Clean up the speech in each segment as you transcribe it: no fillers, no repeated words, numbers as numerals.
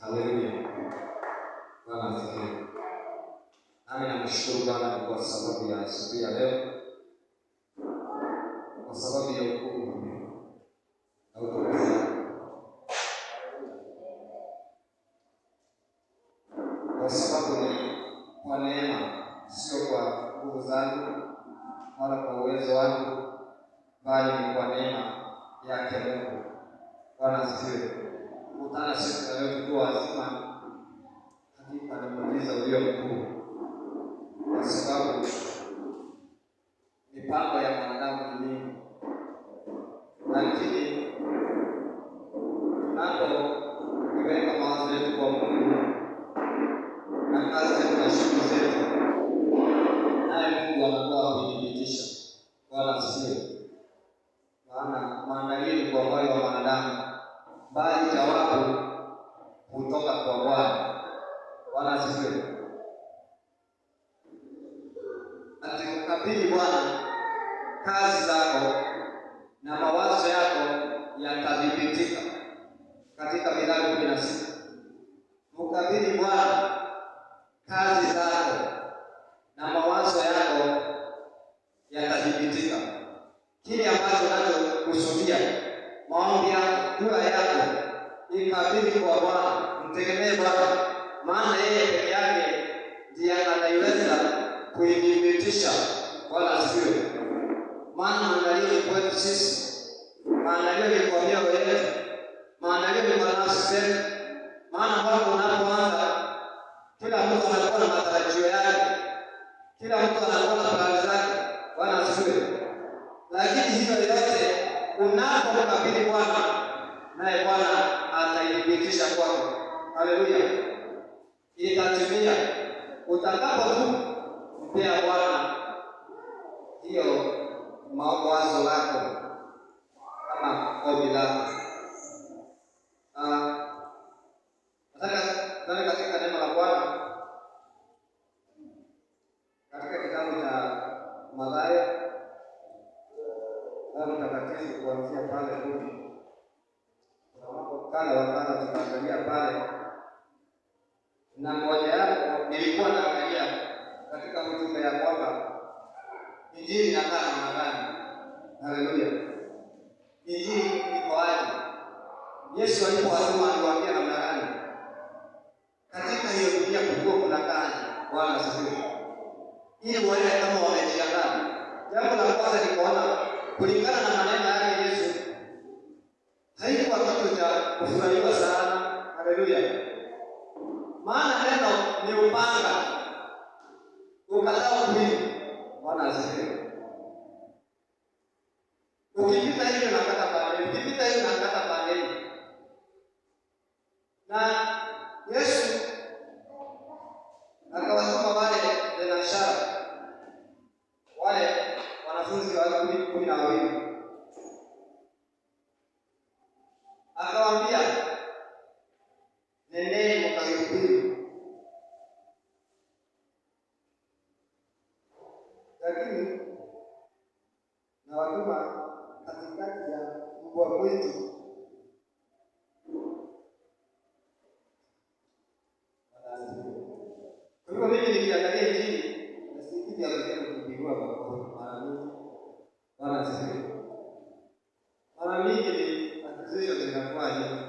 Haleluya. Bwana asifiwe. Nami namshukuru Bwana kwa sababu ya siku ya leo, kwa sababu ya ukuu na utukufu wake, kwa sababu ni kwa neema, sio kwa nguvu zangu wala kwa uwezo wangu, bali ni kwa neema yake Mungu. Bwana asifiwe. Kukutana siku ya leo tukiwa wazima, hakika ni muujiza ulio mkuu, kwa sababu mipango ya mwanadamu ni mingi, lakini tunapoiweka mawazo yetu kwa Mungu na kazi zetu na shughuli zetu, naye Mungu anakuwa kudhibitisha. Bwana asifiwe. Maana maandalio kwa moyo wa mwanadamu, bali jawabu hutoka kwa Bwana. Bwana asifiwe. Atakukabidhi Bwana kazi zako na mawazo yako yatadhibitika, katika Mithali 16. Mkabidhi Bwana kazi zako na mawazo yako yatadhibitika. Kile ambacho unachokusudia, maombi yako, dua yako, ikabidhi kwa Bwana, mtegemee Bwana, maana yeye peke yake ndiye anayeweza kuidhibitisha. Wala asifiwe. Maana maandalio ni kwetu sisi, maandalio ni kwa mioyo yetu, maandalio ni kwa nafsi zetu. Maana mwaka unapoanza, kila mtu anakuwa na matarajio yake, kila mtu anakuwa na plani zake. Bwana asifiwe. Lakini hiyo yote unapomkabidhi Bwana, naye Bwana ataidhibitisha kwako. Haleluya. Itatimia utakapo tu mpea Bwana hiyo mawazo lako kama ombi lako. Nataka katika neno la Bwana katika kitabu cha Mathayo na Mtakatifu, kuanzia pale tu kana wakana tunaangalia pale, na moja yako nilikuwa naangalia katika ujumbe ya kwamba Injili inakaa namna gani. Haleluya. Injili iko aje? Yesu alipowatuma aliwaambia namna gani? Katika hiyo dunia kulikuwa kuna kazi. Bwana asifiwe. Ili waone kama wamejiandaa. Jambo la kwanza nikaona kulingana na maneno yake Yesu, haikuwa kitu cha kufurahiwa sana. Haleluya. Maana neno ni upanga ukatao kuwili. Bwana asifiwe. Ukipita hiyo nakata pale, ukipita hiyo nakata pale. Na Yesu akawatuma wale thenashara, wale wanafunzi wa 12, akawaambia, nendeni mkahubiri. Lakini na watuma katikati ya mbwa mwitu. Kwa hivyo mimi nikiangalia Injili na sikiti ya kupigwa kwa mara nyingi. Bwana asifiwe. Mara nyingi ni accusation zinakuwa nyingi.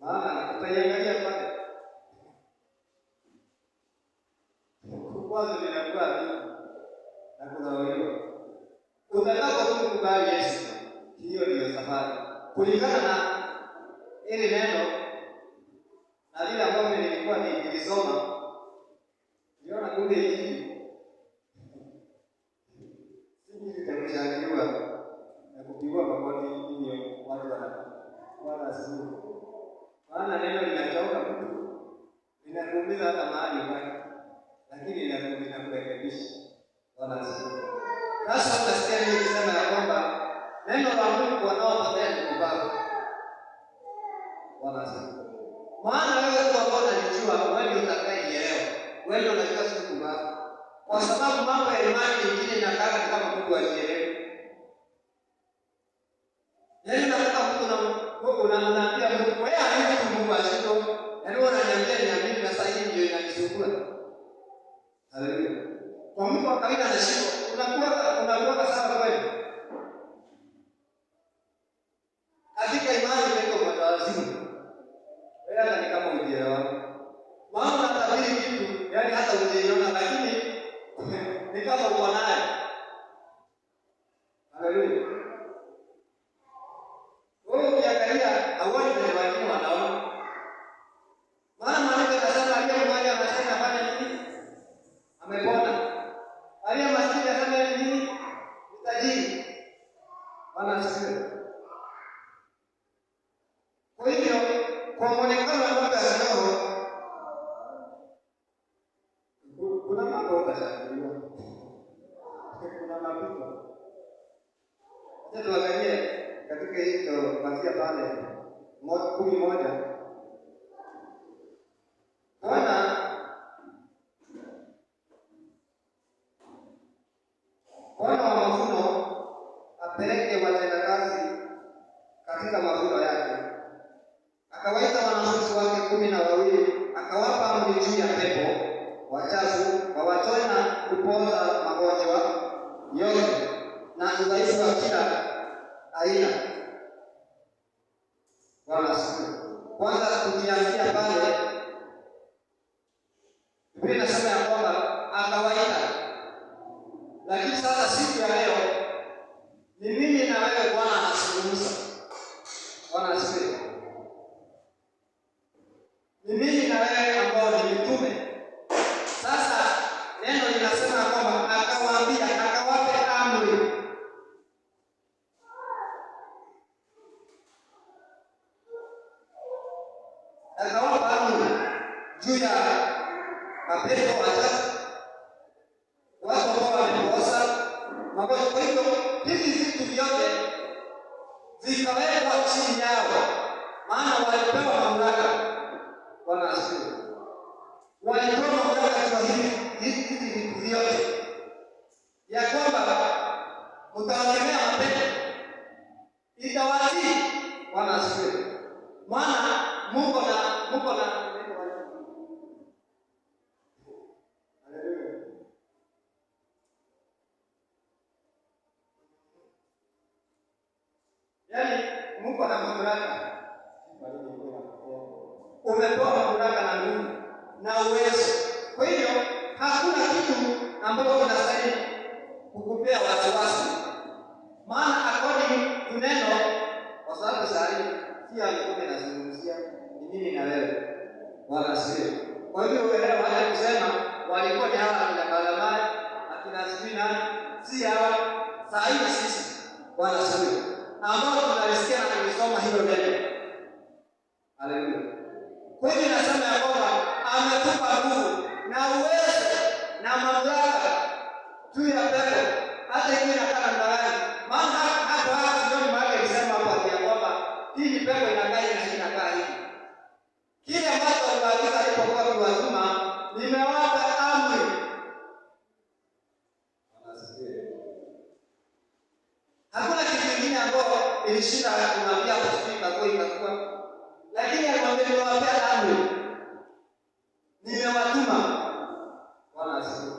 Maana utaiangalia pale, kwanza linakuwa na kudharauliwa. Utakapo kumkubali Yesu, hiyo ndiyo safari. Kulingana na ile neno na lile ambalo nilikuwa nilisoma, niliona kumbe hii sisi tutamshangiliwa na kupigwa magoti hiyo watu wala asifu. Maana neno linatoka mtu linakuumiza hata mahali pale, lakini linakurekebisha. Bwana asifiwe. Sasa unasikia nikisema ya kwamba neno la Mungu wanaopotea ni kubavu. Bwana asifiwe. Maana wewe kwa Bwana alijua wewe utakayeelewa. Wewe unajua si kubavu. Kwa sababu mambo ya imani nyingine inakaa kama Mungu ajielewe. Yaani unataka mtu na unaambia Mungu wewe hadi Mungu asito. Yaani unaniambia niamini na sasa hivi ndio inanisumbua. Haleluya. Kwa mtu wa kawaida anashindwa, unakuwa sawa kweli. Katika imani ndio mtawazimu. Wewe hata ni kama ujielewa. Maana unatabiri kitu, yaani hata ujielewa lakini ni kama uko naye. Haleluya. Wewe ukiangalia hauoni ni wengine wanaona. Maana maandiko yanasema aliye mmoja anasema afanye nini? Amepona. Aliye maskini anasema nini? Ni tajiri. Bwana asifiwe. Kwa hivyo kwa muonekano wa mambo ya roho kuna mambo utashauriwa. Kuna mambo. Sasa tuangalie katika hiyo kuanzia pale 11. Bwana wa mavuno apeleke watendakazi katika mavuno yake. Akawaita wanafunzi wake 12, akawapa amri juu ya pepo wachafu wawatoe na kupoza magonjwa yote na udhaifu wa kila aina. Bwana asifiwe. Kwanza tukianzia pale, Biblia inasema ya kwamba akawaita. Lakini sasa siku ya leo ni mimi na wewe Bwana anazungumza. Bwana asifiwe. Ni mimi na wewe ambao ni mitume. Sasa neno linasema kwamba akawaambia, akawape amri. Akawapa amri juu ya mapepo wachafu, watu ambao wamekosa magonjwa. Kwa hivyo hivi vitu vyote vikawekwa chini yao, maana walipewa mamlaka. Bwana asifiwe. Walipewa mamlaka kwa hivi vitu vyote, ya kwamba mtawatemea mapepo itawatii. Bwana asifiwe. Maana Mungu na yaani Mungu ana mamlaka. Umepewa mamlaka na nguvu na uwezo. Kwa hivyo hakuna kitu ambacho kinastahili kukupea wasiwasi. Maana according to neno, kwa sababu sasa si alikuwa anazungumzia ni mimi na wewe. Bwana asifiwe. Kwa hivyo wewe hata kusema walikuwa ni hawa akina Balamai, akina Sibina, si hawa sahihi sisi. Bwana asifiwe. Ambao tunalisikia na tulisoma hilo neno. Haleluya. Kwa hivyo nasema ya kwamba ametupa nguvu na uwezo na mamlaka juu ya pepo, hata ikiwa inakaa ndani. Maana hata ndio maana alisema hapo ya kwamba hii pepo inakaa na inakaa hivi. Kile ambacho aliagiza alipokuwa kiwazima, nimewapa amri. Hakuna kitu kingine ambacho ilishinda kumwambia kufika kwa ikakuwa. Lakini akamwambia nimewapa amri. Nimewatuma. Bwana asifiwe.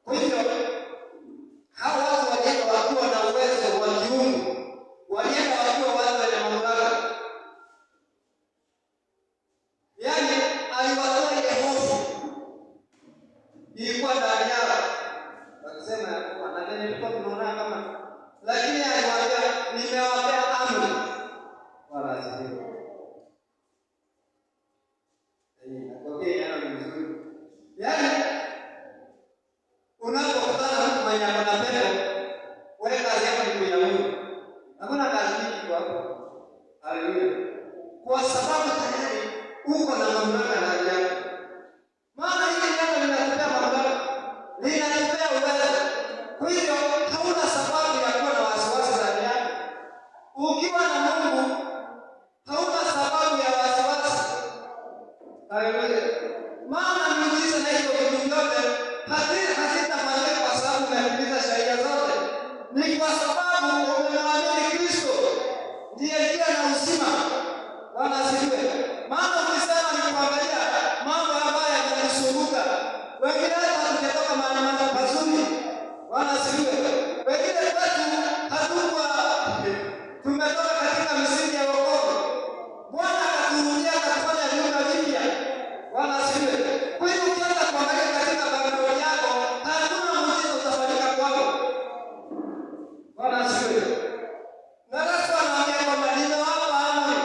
Kwa hivyo hao watu walienda wakiwa na uwezo wa kiungu. Walienda wakiwa watu wenye mamlaka. Yaani aliwatoa ile hofu ilikuwa ndani yao. Wakisema anataka nilikuwa tunaona kama, lakini aliwaambia nimewapa amri. Bwana asifiwe. Yaani unapokutana na mtu mwenye ana pepo, wewe kazi yako ni kuyaona. Hakuna kazi nyingi kwa hapo. Haleluya. Kwa sababu tayari uko na mamlaka ndani yako. Maana hili neno linakupea mamlaka, linakupea uwezo. Kwa hivyo hauna sababu ya kuwa na wasiwasi ndani yako. Ukiwa na Mungu hauna sababu ya wasiwasi. Haleluya. Maana miujiza na hizo vitu vyote hazitafanyika kwa sababu umetimiza sheria zote. Ni kwa sababu umemwamini Kristo. Ndiye njia na tumetoka katika misingi ya wokovu. Bwana akaturudia akafanya viumbe vipya. Bwana asifiwe. Kwa hiyo ukianza kuangalia katika background yako, hakuna muujiza utafanyika kwako. Bwana asifiwe. Na Yesu anaambia kwamba nimewapa amri,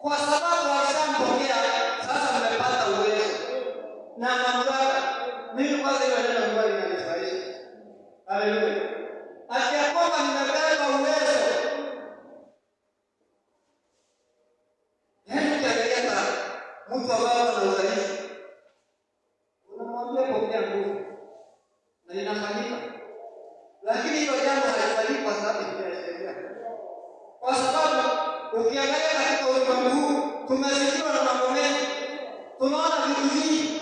kwa sababu alishampokea, sasa mmepata uwezo na mamlaka. Mimi kwanza hiyo neno ambalo linanifurahisha. Haleluya. Akia kwamba nimebeba uwezo. Yaani ukiangalia mtu ambaye ana udhaifu, unamwambia pokea nguvu na inafanyika. Lakini hilo jambo halifanyiki kwa sababu ya sheria. Kwa sababu ukiangalia katika ulimwengu huu tumezingirwa na mambo mengi. Tunaona vitu vingi.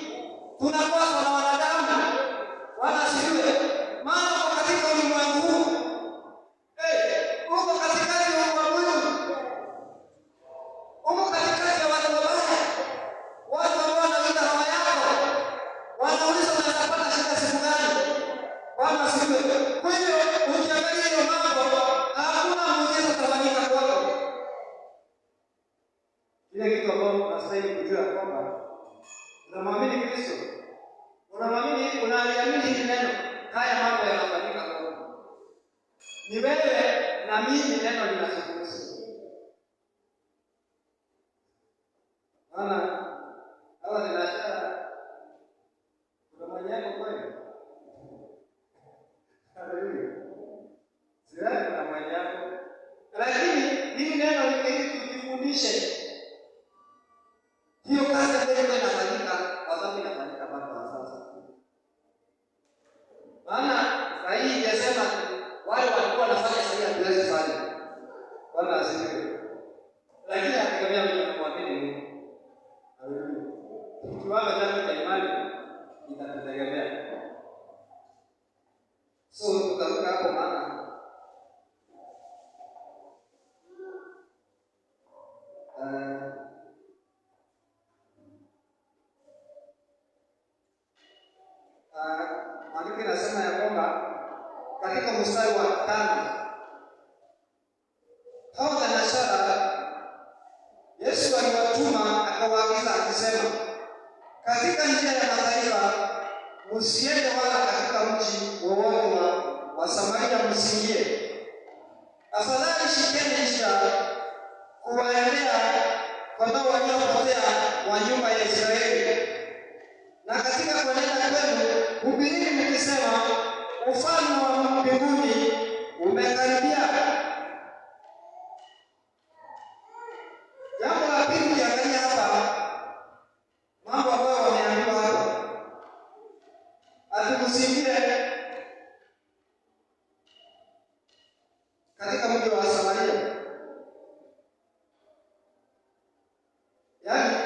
Tunakosa na wanadamu. Bwana asifiwe. Maana uko katika ulimwengu huu. Uko katikati ya ulimwengu. Uko katikati ya watu wabaya. Watu ambao wanalinda roho yako. Wanauliza unatapata shida siku gani? Bwana asifiwe. Kwa hiyo ukiangalia hiyo mambo, hakuna muujiza utafanyika kwako. Ile kitu ambacho unastahili kujua kwamba unamwamini Kristo. Unamwamini, unaliamini hili neno. Haya mambo yanafanyika kwako. Ni wewe na mimi neno linazungumza. Maana hawa zinashara kuna mwenyewe kweli. Haleluya. Sio kuna mwenyewe. Lakini hili neno likifundishe. Hiyo kazi ambayo inafanyika kwa sababu inafanyika mpaka sasa. Maana sahihi inasema wale walikuwa wanafanya sahihi hatuwezi fanya. Bwana asifiwe. Lakini akikwambia mimi namwamini Mungu. Haleluya. Kiwango changu cha imani kitategemea. So tutaruka hapo maana maandiko yanasema ya kwamba katika mstari wa 5 hao thenashara Yesu aliwatuma akawaagiza akisema, katika njia ya mataifa msiende wala katika mji wowote wa Samaria msiingie. Afadhali shikeni njia kuwaendea kondoo waliopotea wa nyumba ya Israeli. Na katika kuenenda kwenu hubirini mkisema, ufalme wa mbinguni umekaribia. Jambo la pili ukiangalia hapa, mambo ambayo wameambiwa hapa, atukusikie katika mji wa Samaria. Yaani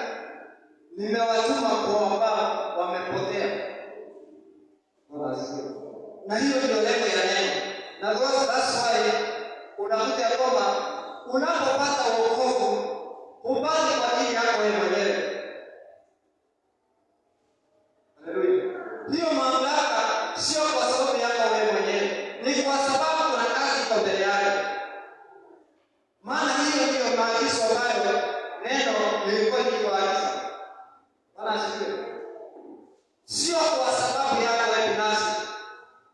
nimewatuma kwa ambao wamepotea. Na hiyo ndio lengo ya neno. Na that's why unakuta kwamba unapopata wokovu upate kwa ajili yako wewe mwenyewe. Haleluya. Hiyo mamlaka sio kwa sababu yako wewe mwenyewe. Ni kwa sababu kuna kazi kwa mbele yako. Maana hiyo ndio maagizo ambayo neno lilikuwa likiwaagiza. Bwana asifiwe. Sio kwa sababu yako wewe binafsi.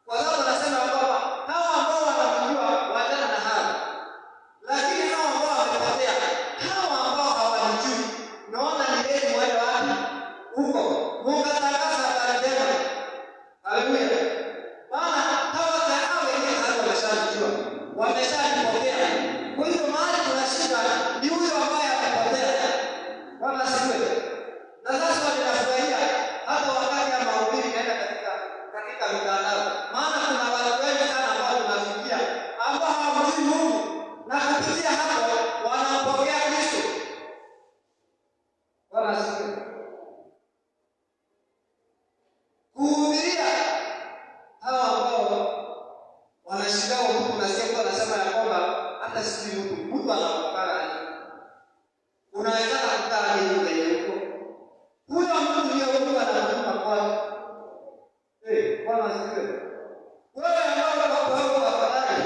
Kwa sababu anasema kwamba hao ambao wanamjua waachana na hao. Lakini hao ambao wamepotea, hao ambao hawajui, naona ni yeye mwende wapi? Huko. Mungu atangaza habari njema. Haleluya. Maana hao tayari wengine wameshajua. Wameshajipokea. Kwa hiyo mahali kuna shida ni huyo ambaye amepotea. Bwana asifiwe. Na sasa ninafurahia hata wakati ya mahubiri naenda katika mitandao. Maana kuna watu wengi sana ambao tunafikia ambao hawamjui Mungu na kupitia hapo wanampokea Kristo. Bwana asifiwe. Kuhubiria hawa ambao wanashikao huku na sio kwa anasema ya kwamba hata sisi mtu anapokana unaweza kukaa ni yule huko. Huyo mtu ndiye Mungu anamtuma kwako. Bwana asifiwe. Wewe ambao uko hapo afadhali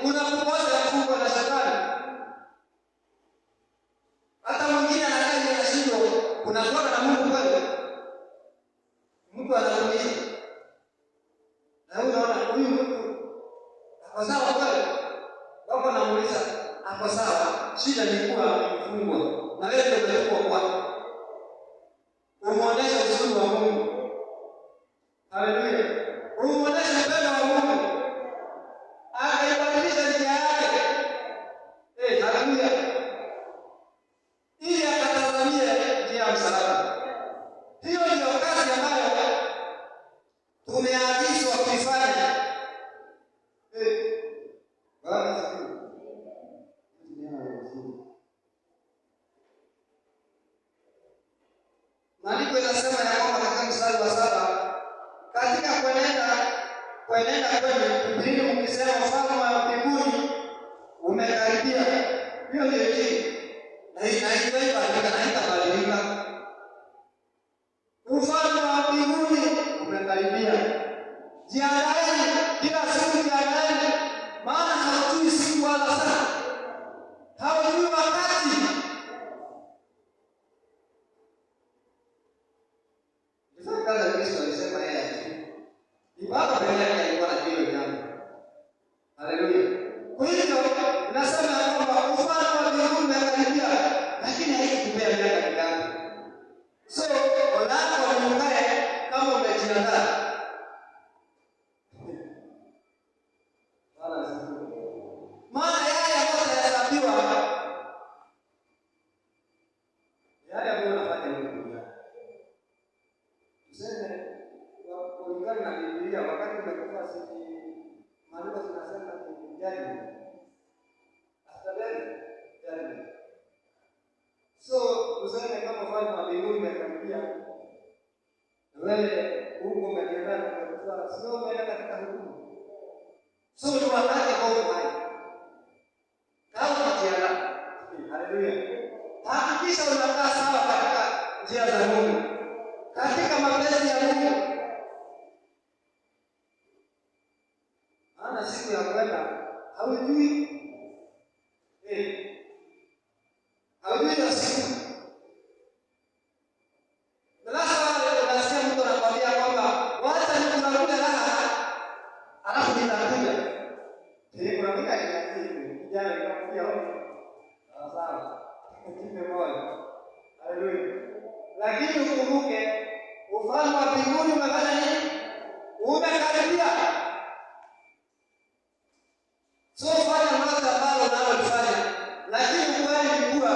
kuna kupoza kufungwa na shetani. Hata mwingine anakaa na shindo, kuna kuwa na Mungu kweli. Mungu anakuuliza. Na unaona huyu mtu ako sawa kweli? Wako namuuliza, ako sawa? Shida ni kuwa amefungwa. Na wewe ndio umefungwa kwako. Umuonesha uzuri wa Mungu. Haleluya. Umuonesha upendo wa Mungu. Akaibadilisha njia yake. Haleluya. Ili akatazamie njia ya msalaba. Hiyo ndio kazi ambayo tumeagizwa kuifanya. Maandiko yanasema ya kwamba katika mstari wa 7, katika kuenenda kwenu Biblia mkisema ufalme wa mbinguni umekaribia. Hiyo ndio injili. Na haitabadilika na haitabadilika. Ufalme wa mbinguni umekaribia. Jiandaeni kila siku, jiandaeni, maana hatujui siku wala saa. Hatujui wakati. Kaza Kristo alisema yeye ati ibada mbele yake alikuwa na hilo jambo. Haleluya. Kwa hivyo nasema kwamba ufalme wa mbinguni umekaribia, lakini haikupea miaka mingapi. So wala ni mbaya kama umejiandaa. Maana yale ambayo yanahesabiwa yale ambayo unafanya huko. Tuseme kulingana na Biblia, wakati umekufa sisi maandiko tunasema ni judgment. After death, judgment. So tuseme kama ufalme wa mbinguni umekaribia, wewe huko umejiandaa kufa, sio umeenda katika hukumu. So ni wakati ambao hai. Kama unajiandaa. Haleluya. Hakikisha unakaa sawa katika njia za Mungu, katika mapenzi ya Mungu. Maana siku ya kwenda haujui. Haujui ya siku. Sasa unasikia mtu anakuambia kwamba wacha nikulakuja raha, alafu nitakuja. Kuna mtu akiniambia kijana nikamwambia wewe. Sawa. Kipe moja. Haleluya. Lakini ukumbuke ufalme wa mbinguni umefanya nini? Umekaribia. So fanya mambo ambayo unalofanya, lakini ukweli ni kuwa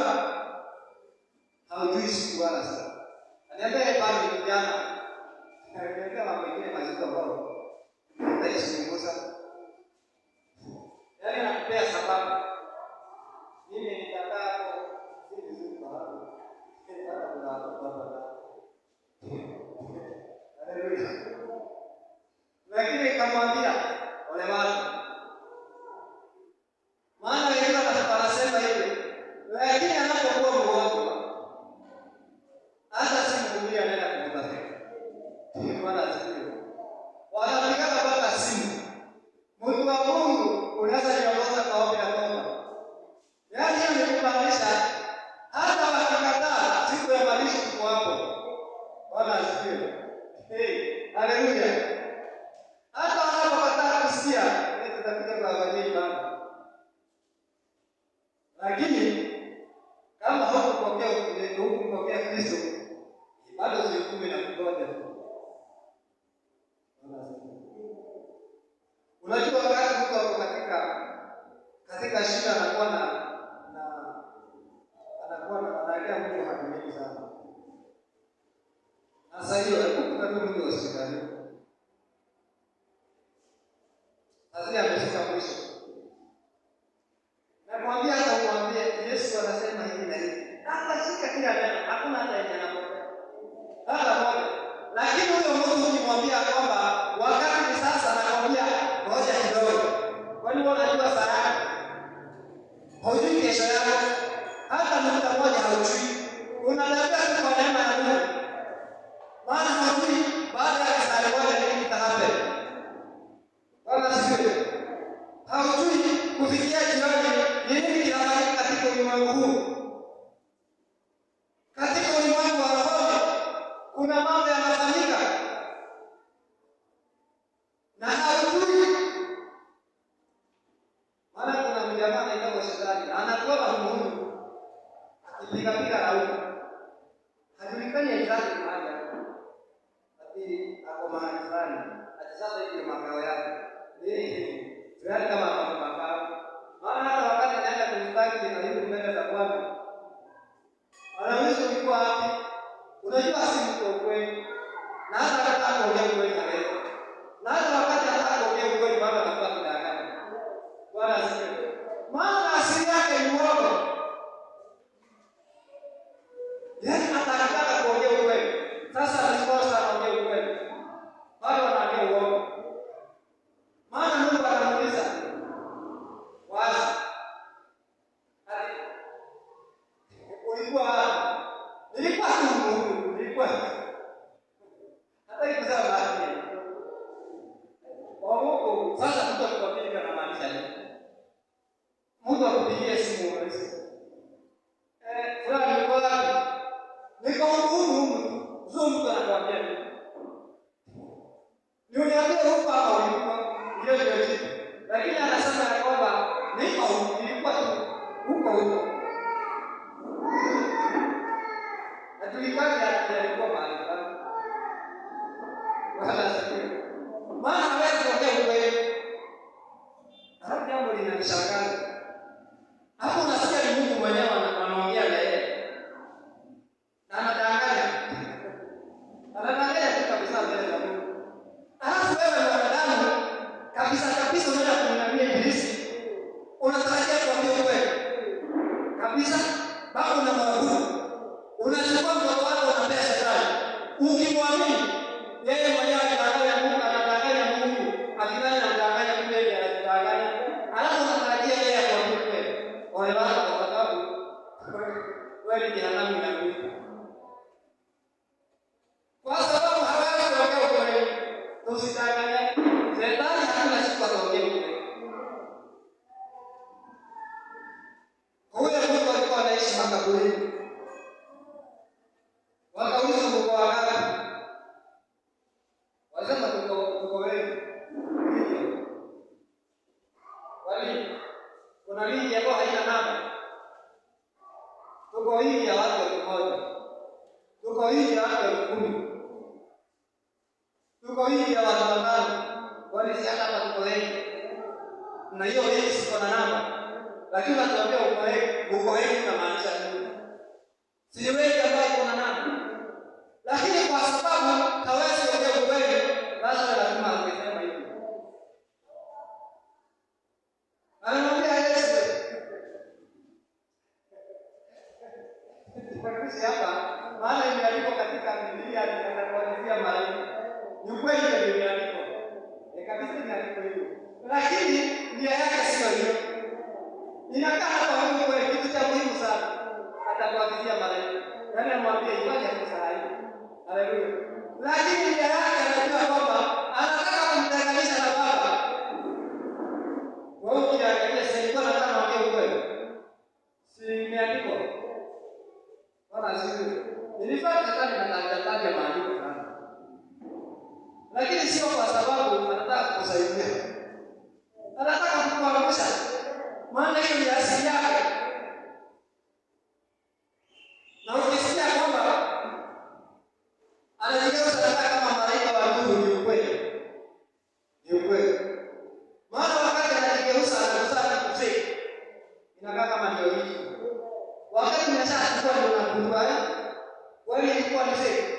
haujui siku wala saa. Aniambia bado kijana, aniambia mambo mengine mazito ambayo nitaisumbuza. Yaani nakupea sababu. Mimi nitakaa hapo si vizuri kwa hapo. Hata kuna baba. Haleluya. Lakini nikamwambia ole wako. Maana wengine wanasema hivi. Lakini anapokuwa mgonjwa hata simkumbia nenda kumtafuta. Bwana asifiwe. Wanapiga mpaka simu. Mungu wa Mungu unaweza niongoza kwa ombi na toba. Yaani hiyo ni kumaanisha hata wakikataa siku ya malisho tuko hapo. Bwana asifiwe. Haleluya. Hata wanapokataa kusikia, tutakuja kwa wajeni baba. Lakini kama hukupokea Kristo, bado siku na kungoja tu. Unajua wakati mtu ako katika shida anakuwa analia Mungu hatumii sana. Sasa hiyo alikuwa Mungu hospitali. Sasa amefika mwisho. Namwambia hata umwambie Yesu anasema hivi na hivi. Hata shika kila neno, hakuna hata yenye anapotea. Hata moja. Lakini huyo mtu ukimwambia kwamba wakati ni sasa, anakwambia ngoja kidogo. Kwani wewe unajua saa yako? Hujui kesho yako. Hata muda mmoja haujui. Unadabia tu kwa neema ya Mungu. Maana hujui baada ya saa moja nini kitahappen. Bwana asifiwe. Haujui kufikia jioni, ni nini kinafanyika katika ulimwengu huu? Katika ulimwengu wa roho kuna mambo yanafanyika na haujui. Maana kuna mjamaa anaitwa Shetani na anakuwa humu akipiga rauka, hajulikani exactly mahali hapo, ati ako mahali fulani, ati sasa hivi makao yake tayari kama hapo makao. Maana hata wakati anaenda kumstaki na yule mbele za Bwana, anaweza kuwa wapi? Unajua si mtu kweli, na hata kama ongea kweli hawezi, na hata wakati hata ongea kweli bado anakuwa kidanganya. Bwana asifiwe. Maana asili yake ni uongo. Yaani atakataka kuongea kweli. Sasa anasikosa anaongea kweli, bado anaongea uongo. Maana Mungu anamuuliza wazi, ulikuwa wapi? Nilikuwa Mungu, nilikuwa hata ikizaa bahati. Mungu sasa mtu akupigia na maanisha nini? Mungu akupigie simu wewe. Fulani uko wapi? Niko huko. Mtu anakuambia nini? Niambie huko hapo ulipo. Ndio jibu. Lakini anasema ya kwamba nilikuwa huko. Tulikuwa mahali fulani. Wala asifiwe. Maana hawezi kuongea ukweli. Hapo jambo linanishangaza. Hapo unasikia ni Mungu mwenyewe anaongea na yeye. Na anadanganya. Anadanganya kabisa mbele za Mungu. Alafu wewe ni mwanadamu kabisa unaenda kumwambia Ibilisi. Unatarajia kuambia ukweli. Kabisa bado unamwabudu. Unachukua mtoto wako unampea Shetani. Ukimwamini yeye mwenyewe anadanganya Mungu, akidhani anadanganya kumbe yeye anadanganya. Alafu unatarajia yeye akwambie kweli. Ole wako kwa sababu wewe ni jehanamu inakuja. Kwa sababu hawezi kuongea ukweli. Usidanganye. Shetani hakuna siku ataongea ukweli. Huyo Mungu alikuwa anaishi makaburini. Wakauliza Mungu wangapi? Wasema tuko wengi. Wali kuna wingi ambao haina namba. Tuko wingi ya watu 1,000. Tuko wingi ya watu 10,000. Tuko wingi ya watu 5. Wali si hata tuko wengi. Na hiyo wengi siko na namba. Lakini tunatuambia uko wengi na maanisha nini? Si wengi ambao kuna namba. Lakini kwa sababu hawezi kuongea ukweli, lazima aseme hivi. Anamwambia Yesu, kwa hapa maana imeandikwa katika Biblia nitakuelezea mara nyingi. Ni kweli ndio imeandikwa. Ni kabisa imeandikwa hivyo. Lakini nia yake sio hiyo. Inakaa kwa Mungu kwa kitu cha muhimu sana. Atakuelezea mara nyingi. Yaani amwambie ifanye kusahau. Haleluya. Lakini nia yake anajua kwamba anataka kumtenganisha na Baba. Wewe ukiangalia sasa ilikuwa nataka kuongea ukweli. Si imeandikwa. Bwana asifiwe. Nilifanya Shetani na maandiko sana. Lakini sio kwa sababu anataka kukusaidia. Anataka kukuangusha. Maana hiyo ni asili yake. Na ukisikia kwamba anajigeuza kama malaika wa Mungu, ni ukweli. Ni ukweli. Maana wakati anajigeuza anataka kufika. Inakaa kama ndio hicho. Wakati unashachukua ndio unagundua wewe ilikuwa ni fake.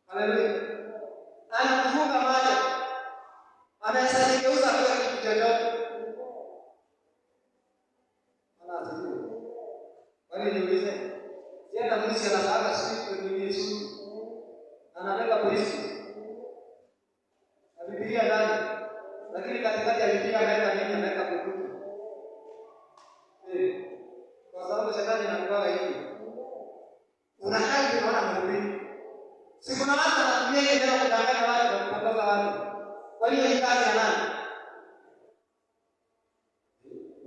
Haleluya. Anakufunga macho. Anajigeuza kwa kitu chochote. Anazidi. Wale niulize. Yeye anamwisi anataka siku ni Yesu. Anabeba polisi. Na Biblia ndani. Lakini katikati ya Biblia anaweka nini? Anaweka kukuta. Kwa sababu Shetani anakuwa hivi. Unakaa unaona mhubiri. Siku na watu wanatumia ile neno kudanganya watu na kupoteza watu. Kwa hiyo hii kazi ya nani?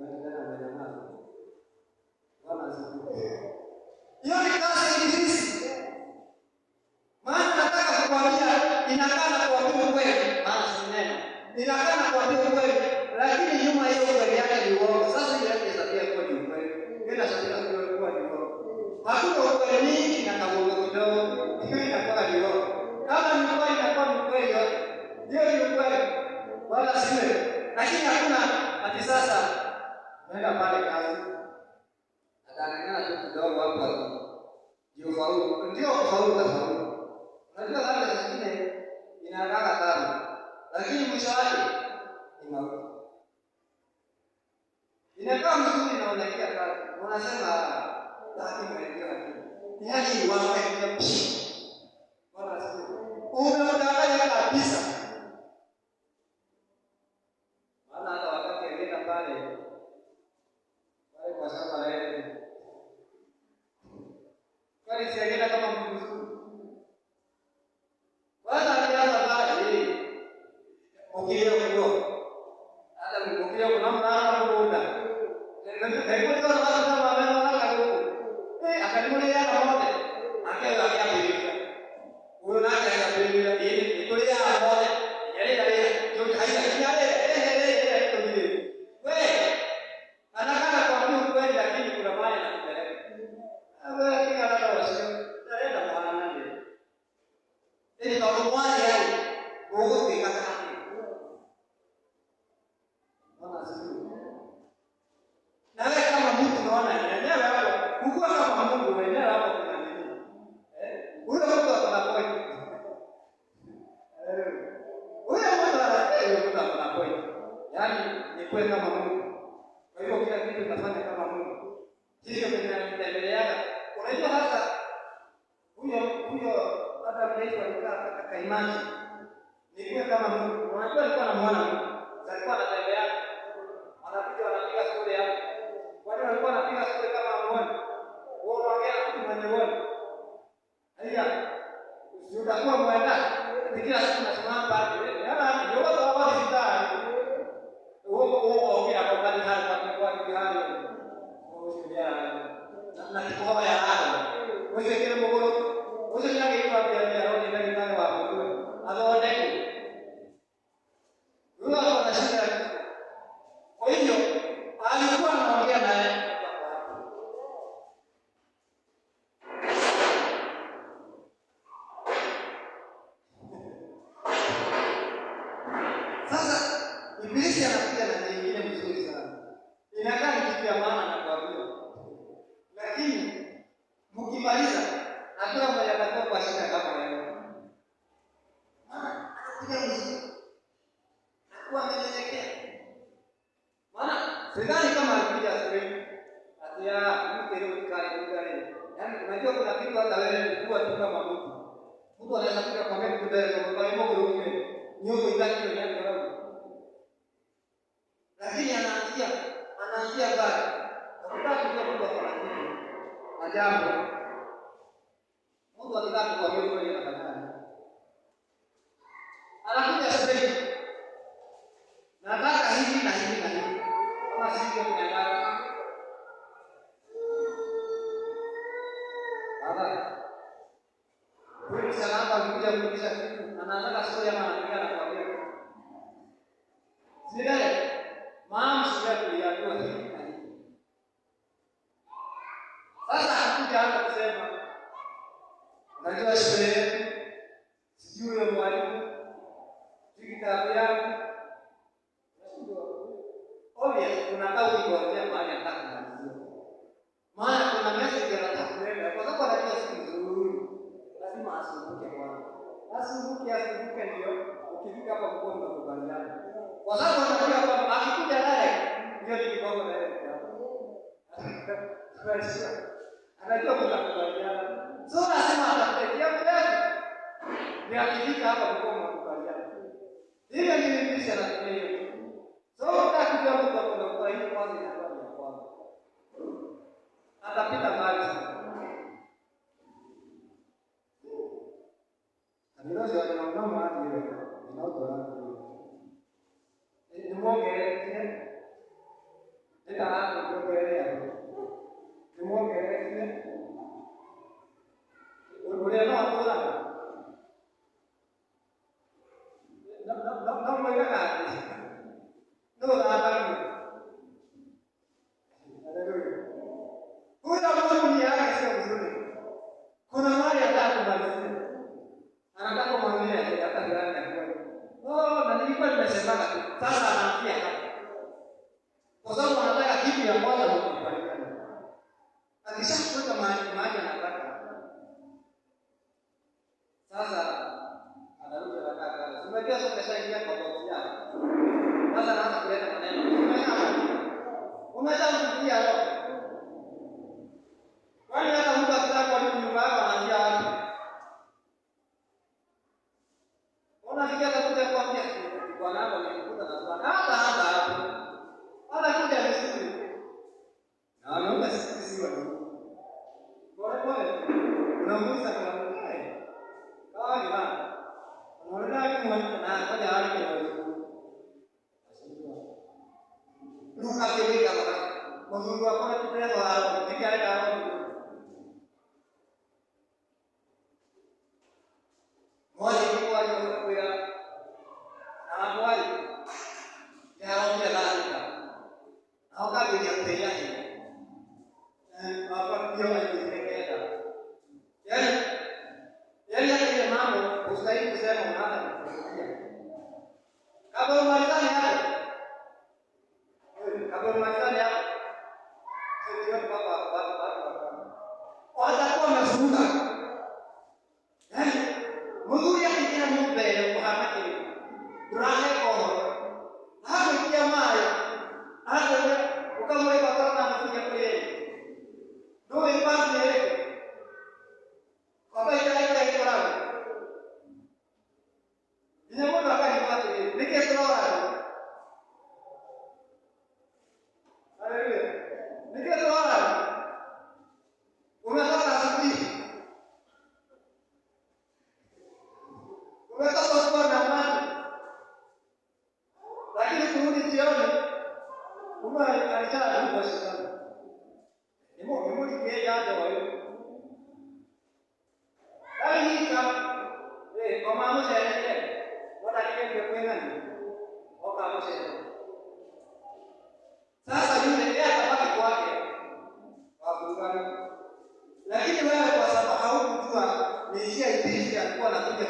tena amenyamaza. Bwana asifiwe. Hiyo ni kazi ya Ibilisi. Maana nataka kukwambia inakana kuambia ukweli, maana si neno. Inakana kuambia ukweli, lakini nyuma hiyo ukweli yake ni uongo. Sasa ile yake sabia kwa ni ukweli. Bila sabia kwa ni uongo. Hakuna ukweli mingi na kagongo kidogo. Hiyo inakuwa ni uongo. Kama ni ukweli inakuwa ni ukweli yote. Hiyo ni ukweli. Wala siwe. Lakini hakuna ati sasa nenda pale kazi. Atangana tu kidogo hapo. Ndio faulu. Ndio faulu tafaulu. Unajua labda zingine inakaa tamu. Lakini mwisho wake ni mauti. Inakaa mzuri na unakia kazi. Unasema lakini unaelewa tu. Yaani wanaenda pia. Bwana asifiwe. Umeudanganya kabisa. Maana hata wakati alienda pale kwa shamba la yeye. Kwani si alienda kama mtu mzuri. Kwanza alianza bali ukio huo. Hata ukio kuna mrama muda. Ndio ndio watu kama wanaona huko. Akalimulia moja. Akawa akiapilia. Huyo naye akapilia ili ikulia moja. Yale yale ndio haija wewe anataka kuambia ukweli lakini kuna mali anakupeleka. Wewe kila mara wasio naenda kwa nani? Ili kwa mwali yao uogope kaka. Bwana asifiwe. Na wewe kama mtu unaona yenyewe hapo, ukua kama Mungu mwenyewe hapo kuna nini? Huyo mtu akona point. Huyo mtu akona point. Yaani ni kweli kama Mungu. Kwa hiyo kila kitu utafanya kama Mungu. Hivyo kinatembeleana. Unajua hata huyo hata mlefu alikaa katika imani. Ni kweli kama Mungu. Unajua alikuwa anamuona Mungu. Alikuwa anatembea. Anapiga sura yake. Wale walikuwa wanapiga sura kama amuone. Wao wanaongea kitu mwenye uone. Haya. Utakuwa mwenda. Kila siku nasimama pale. Yana ndio watu hawao vitani. Uongo kila kwa hali kwa hali. Na kikoa ya hapo. Wewe kile mgoro. Wewe nyake kwa pia roho ndani ndani wapo. Anaoneka. Huyo anashinda. Kwa hiyo alikuwa anaongea naye. Sasa Ibilisi anakuja na nyingine mzuri sana. Inakaa ni kitu ya maana na kuambia. Lakini mkimaliza hakuna mmoja atakuwa kwa shida kama wewe. Anakuja mzuri. Anakuwa amenyenyekea. Maana sidhani kama alikuja sasa ati ya mtu ile kale. Yaani unajua kuna kitu hata wewe ukua tu kama mtu. Mtu anaweza kuja kwa mimi kudai kwa hivyo kuruhusiwa. Nyongo itaki ndio yako. Lakini anaanzia bali. Hakutaka kujua Mungu afanye ajabu. Mungu alitaka kwa hiyo kweli anafanya. Anakuja sasa. Nataka hivi na hivi na hivi. Kama sivyo tunaenda. Baba. Wewe salama alikuja kuuliza kitu. Anaanza stori ya maana na kwambia. Sidai. Mama sija kuliambiwa hivi na hivi. Sasa hakuja hata kusema. Unajua shule sijui ya mwalimu. Kitabu yangu. Obvious kuna kauli kuanzia mahali anataka kumalizia. Maana kuna message anataka kuenda kwa sababu anajua si nzuri. Lazima asumbuke kwanza. Asumbuke ndio ukifika hapa kwa mkubaliana. Kwa sababu anajua kwamba akikuja naye ndio ni kigongo na yeye. Anajua mtakubaliana. So lazima atatetea mbele. Ni akifika hapa kwa mkubaliana. Hivyo ni Ibilisi anatumia hiyo. So utakujua mtu hapo kwa hiyo kwanza inakuwa ni kwanza. Atapita mbali sana. Ndio wanaona hadi hiyo. Ninaotoa. Ni mwonge. ya kwanza mkubaliana. Akishakuweka mahali anataka. Sasa anarudi anakaa pale. Unajua sasa kashaingia kwa box yake. Sasa anaanza kuleta maneno. Umeshamfikia leo. Kwani hata mtu akitaka kwa nyumba yako anaanzia wapi? Unafikia kuja kuambia bwana wangu nilikuta na bwana hata hapo. Hata kuja msiku. Na anaomba sisi watu. Pole. Unamuuliza kwa nini? Kawa ni nani? Unaona kama na ngoja hali kwa Luka keleka baba. Mungu akona kitendo hapo, nikiaenda hapo. Moja kwa kwa na mwali. Ya roho ya dalika. Au kama ni ya yake. Hapa pia wanajielekeza. Yaani yale mambo ustahili kusema unaanza kufikiria. Kabla umalizane hapo. Kabla umalizane hapo. Sio baba watakuwa mazunguka. Yaani mzuri akitia mbele kwa hamaki. Durane kwa. Hapo kia mai. Hapo ukamweka kama anakuja kule. Ndio ipande ile. Baba itaenda iko hapo. Ninamwona hapa ni watu. Nikitoa sasa yule yeye atabaki kwake. Lakini wewe kwa sababu haukujua ni njia ipi alikuwa anakuja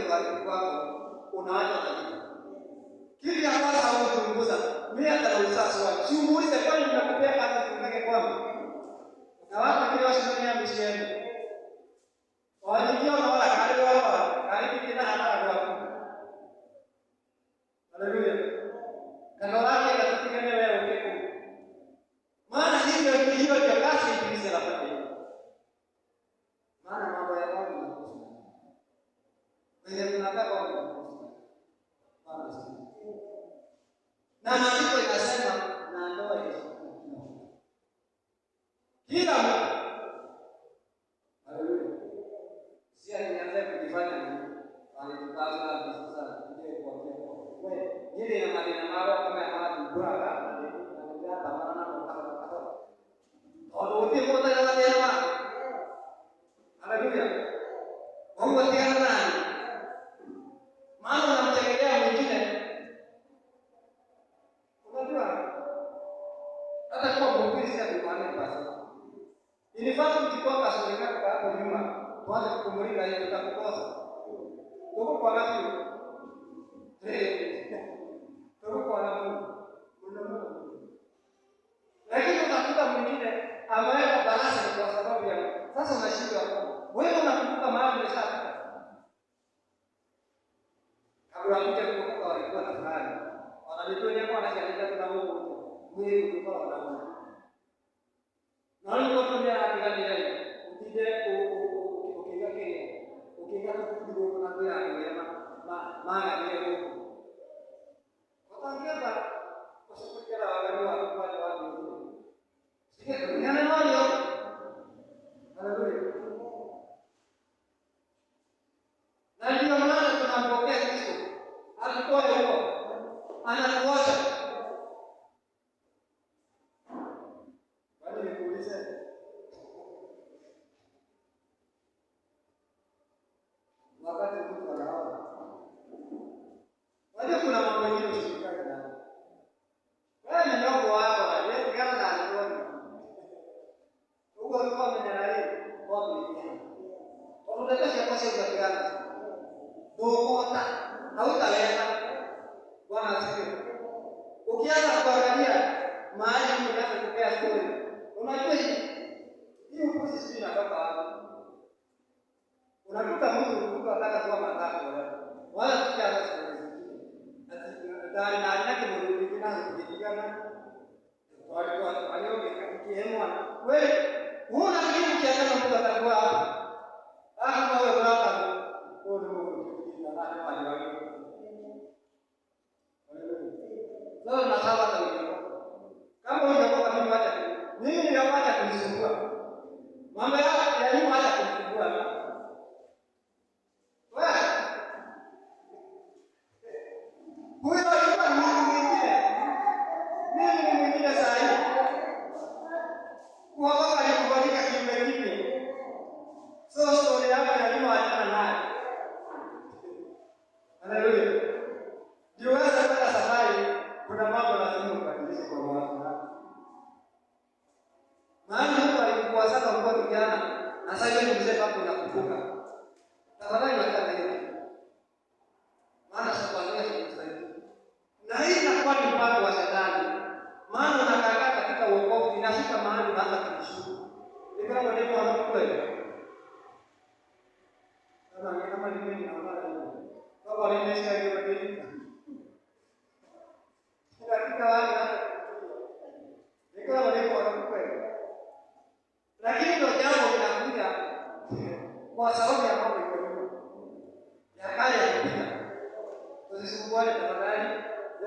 kwako, unaacha kabisa. Kitu ya kwanza haukuchunguza. Mimi hata na usasi wako. Si umuulize kwani ninakupea kazi tungeke kwangu. Na watu kile washindania msheni. Wajijio na wala karibu wao, karibu kina hata kwa. Haleluya. Kana lake katika wewe ukiku. Maana hivyo ndio kazi ibilisi anafanya. Maana mambo ya Mungu ni kuhusu. Wewe tunataka kwa Mungu. Na maandiko yanasema na ndoa Yesu. Kila mtu. Haleluya. Si anianze kujifanya nini? Alipata sasa ndio kwa wewe. Ile ina madina maro kama hadi bora na ndio tamana na kama. Wote kwa tayari haleluya. Mungu tena nani? Maana unamtegemea mwingine. Unajua? Hata kwa Mungu si atumane basi. Ilifaa kuchukua kasoro yako hapo nyuma. Tuanze kukumulika hiyo tutakukosa. Tuko kwa nafsi. Tuko kwa nafsi. Lakini utakuta mwingine ameweka darasa kwa sababu ya sasa unashindwa. Wewe unakumbuka mahali umeshafika. Kabla kuja kukumbuka walikuwa na fulani. Wanajitoa kwa anashangaa tuna Mungu. Mwili ulikuwa wanaona. Na wale watu ndio anapiga ukiingia kidogo na kwa maana ile huko. Wataongeza kwa sababu ya wageni wa watu. Sikia nani wao? Haleluya. Na ndio maana tunampokea Kristo. Alikuwa yuko. Anakuacha. Bali nikuulize. Wakati mtu anaona. Wajua kuna mambo mengi usikikaje nayo. Wewe ni ndogo wako, wewe kama na alikuwa. Huko alikuwa amenyalai kwa mimi. Unataka kwa sababu gani? Dokota hautaweza. Bwana asifiwe. Ukianza kuangalia mahali unaanza kupea story. Mimi sisi tunatoka wapi? Unakuta mtu anataka kuwa matatu wala tukianza sisi. Ndani yake ndio kinaanza kujipigana. Watu waliokiemwa. Wewe una kitu kiasi mtu atakuwa kama wewe unataka Leo na sawa kabisa. Kama unataka mimi acha. Mimi ninapata kunisumbua. Mambo ya elimu acha kunisumbua. Wewe. Huyo alikuwa ni mtu mwingine. Mimi ni mwingine saa hii. Kwa baba alikubalika kiumbe kipya. So story yako ya elimu achana naye. Haleluya. Ndio wewe kwenda safari kuna mambo lazima ubadilishe kwa mawazo yako. Maana Mungu alikuwa sana kwa kijana na sasa hivi mzee hapo unakumbuka. Tafadhali wacha hiyo. Maana sababu yake kusaidia. Na hii inakuwa ni mpango wa shetani. Maana unakaa katika wokovu inafika mahali unaanza kujishukuru. Ni kama ndio wanakwenda. Kama ni mimi naona hiyo. Baba anaendesha hiyo badilika. Katika wale nikawa wale wanakwenda. Lakini ndio jambo linakuja kwa sababu ya mambo ya kale yalipita. Tusisumbuane tafadhali.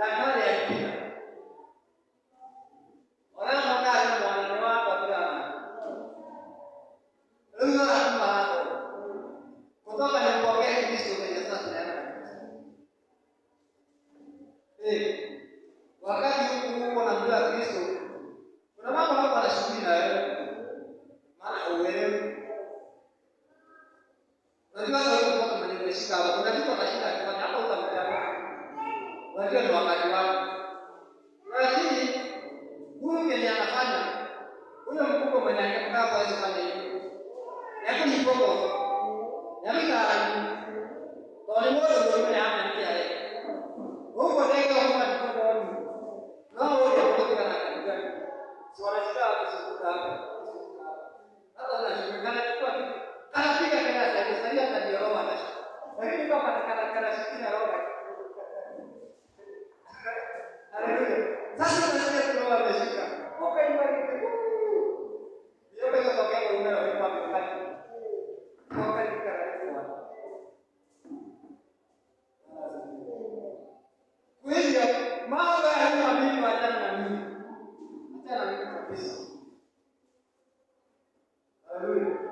Ya kale yalipita. Wanaokaa na wanaume wako bila. Lugha kama hapo. Kutoka ni kupokea Kristo kwenye sasa tunaenda. Wakati huko na bila Kristo kuna mambo hapo yanashughuli na wewe. Maana uelewi. Unajua kwa kama nimeshika hapo kuna kitu anashika kwa hapo utamtaka. Unajua ni wakati wako. Lakini huyu ndiye anafanya. Huyo mkubwa mwenye anakaa kwa hizo fanya hivyo. Hapo ni poko. Yamika kwa ni moyo ndio hapa ndio yale. Huko ndio kama ni kwa nao ndio kutoka na kujani. Sio wanashika kusukuta hapa. Hata anashikana kwa kitu. Anapiga kelele alisaidia kadiroa na. Lakini kama kana shikina roho. Haleluya. Sasa tunasikia kiroa ameshika. Okay, mbali. Hiyo pesa tokea kwa umeme kwa mkati. Kwa kikara kwa. Kwa hiyo mambo ya mimi watana na mimi. Hata na mimi kabisa. Haleluya.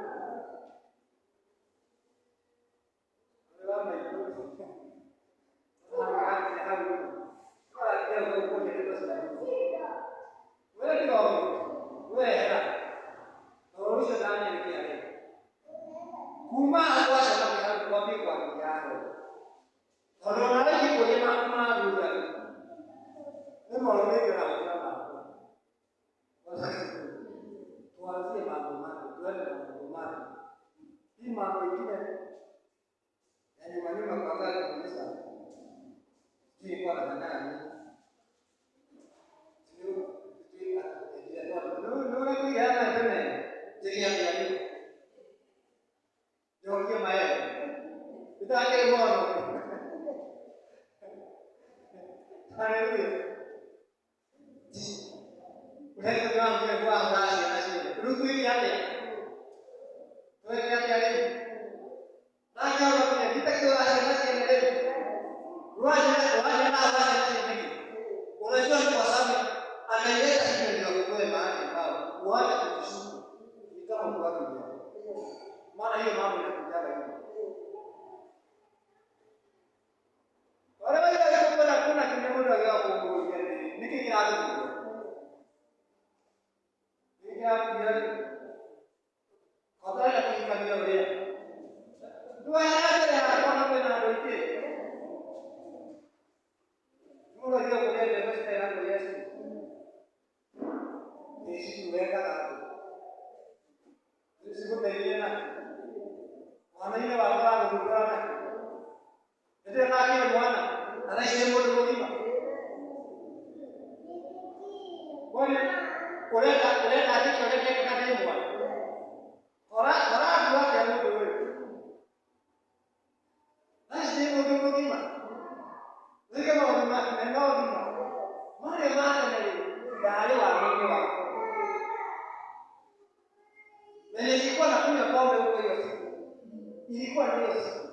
ilikuwa ndio siku.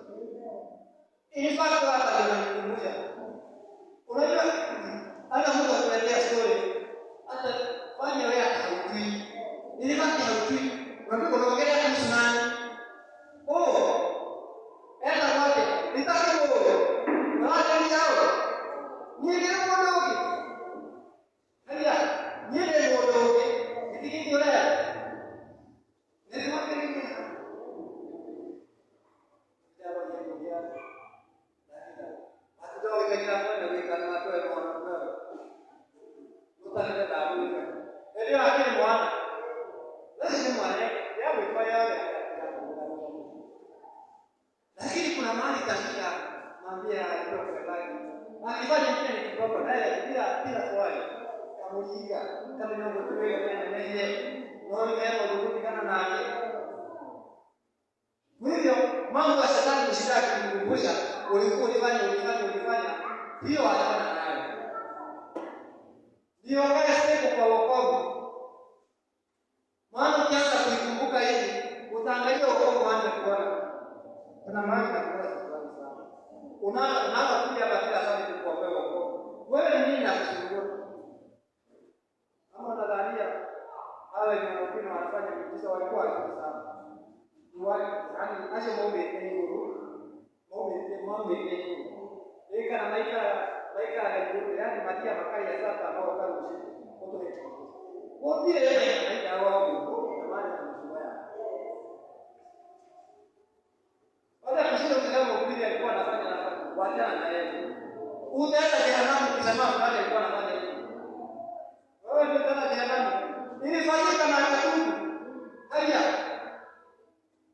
Ilifaa hata ndio nikumbusha. Unajua hata mtu akuletea story hata fanya wewe haujui. Ilifaa haujui. Unataka kuongelea kuhusu nani? Enda wapi? Nitaka wewe. Na wale ni hao. Nyinyi mwodoki. Haya, nyinyi mwodoki. Nikiki yule. Ndio wapi? Lakini kuna mahali tafika mwambie alikuwa kubali. Akifanya kile ni kidogo naye bila swali. Kamuliga kama ni mambo tuwe tena nje. Ndio hapo ndio kana na hivyo mambo ya shetani kushitaki kukumbusha ulikuwa ulifanya. Hiyo hapana nayo. Ndio kaya step kwa wokovu. Maana ukianza kuikumbuka hivi, utaangalia wokovu wanza kuona. Kuna maana ya kuwa sana. Unaanza kuja hapa kila saa kukuombea wokovu. Wewe ni nini nakusumbua? Kama unadhania hawa ni wanaopina wanafanya miujiza walikuwa sana. Yaani acha maombi yenyewe. Maombi yenyewe. Eka na maika yaani matia makali ya sasa ambao kama usiku. Wote maika wao jamani tunasubaya. Baada kushinda kitabu mbili alikuwa anafanya wajana na yeye. Utaenda jehanamu kusema fulani alikuwa anafanya hivi. Wewe ndio utaenda jehanamu. Ilifanyika na Mungu. Haya.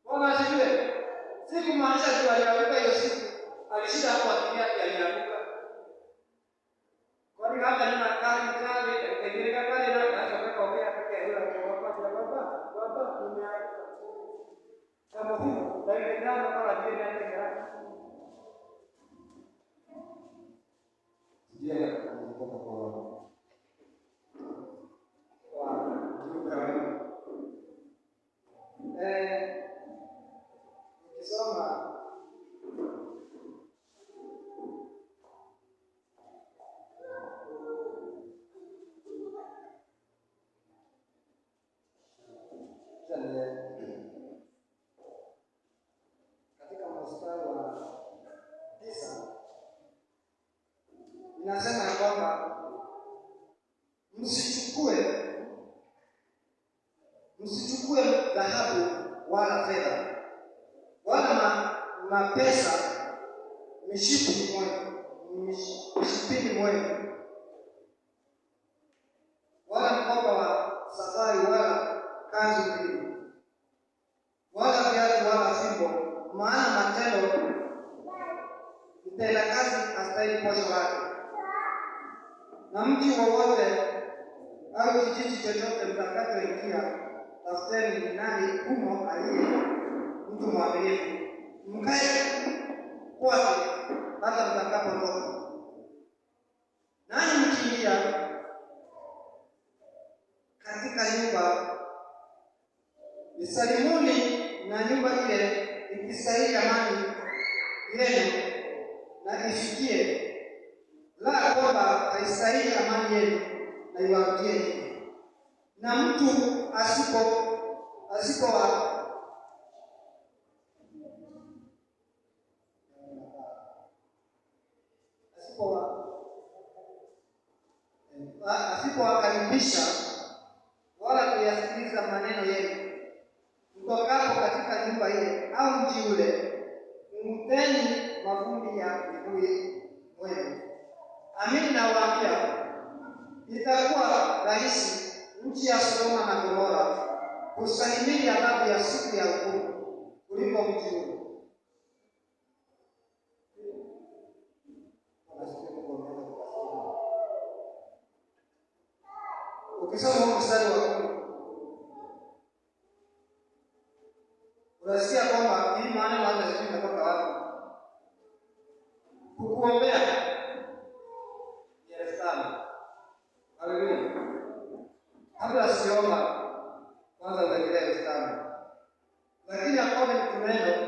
Bwana asifiwe. Siku maanisha tu alianguka hiyo siku. Alishinda hapo akilia alianguka. Kwa hiyo hata nina kali katika kale na hata kwa ongea katika hilo baba tumeanguka. Kama huko ndio ndio kama vile ndio ndio kutoka kwa ukisoma katika mstari wa 9 inasema ya kwamba msichukue dhahabu wala fedha wala mapesa mishipini mwenu wala mkoba wa safari wala kanzu mbili wala viatu wala fimbo, maana matendo mtendakazi hastahili posho lake. Na mji wowote au kijiji chochote mtakachoingia, tafuteni ni nani humo aliye mtu mwaminifu, mkae kwake hata mtakapotoka. Nanyi mkiingia katika nyumba, isalimuni na nyumba ile ikistahili amani yenu na ifikie, la kwamba haistahili amani yenu na iwarudie. Na mtu asipowakaribisha wala kuyasikiliza maneno yenu mtokapo katika nyumba ile au mji ule, mteni mavumbi ya miguu mwenu. Amini nawaambia, itakuwa rahisi nchi ya Sodoma na Gomora kustahimili adhabu ya siku ya hukumu kuliko mji ule. Ukisoma mstari wa 10 unasikia kwamba hii maana wanda sisi tunatoka wapi? Kukuombea Yerusalemu. Haleluya. Kabla siomba kwanza uendelee Yerusalemu. Lakini akone mtumeno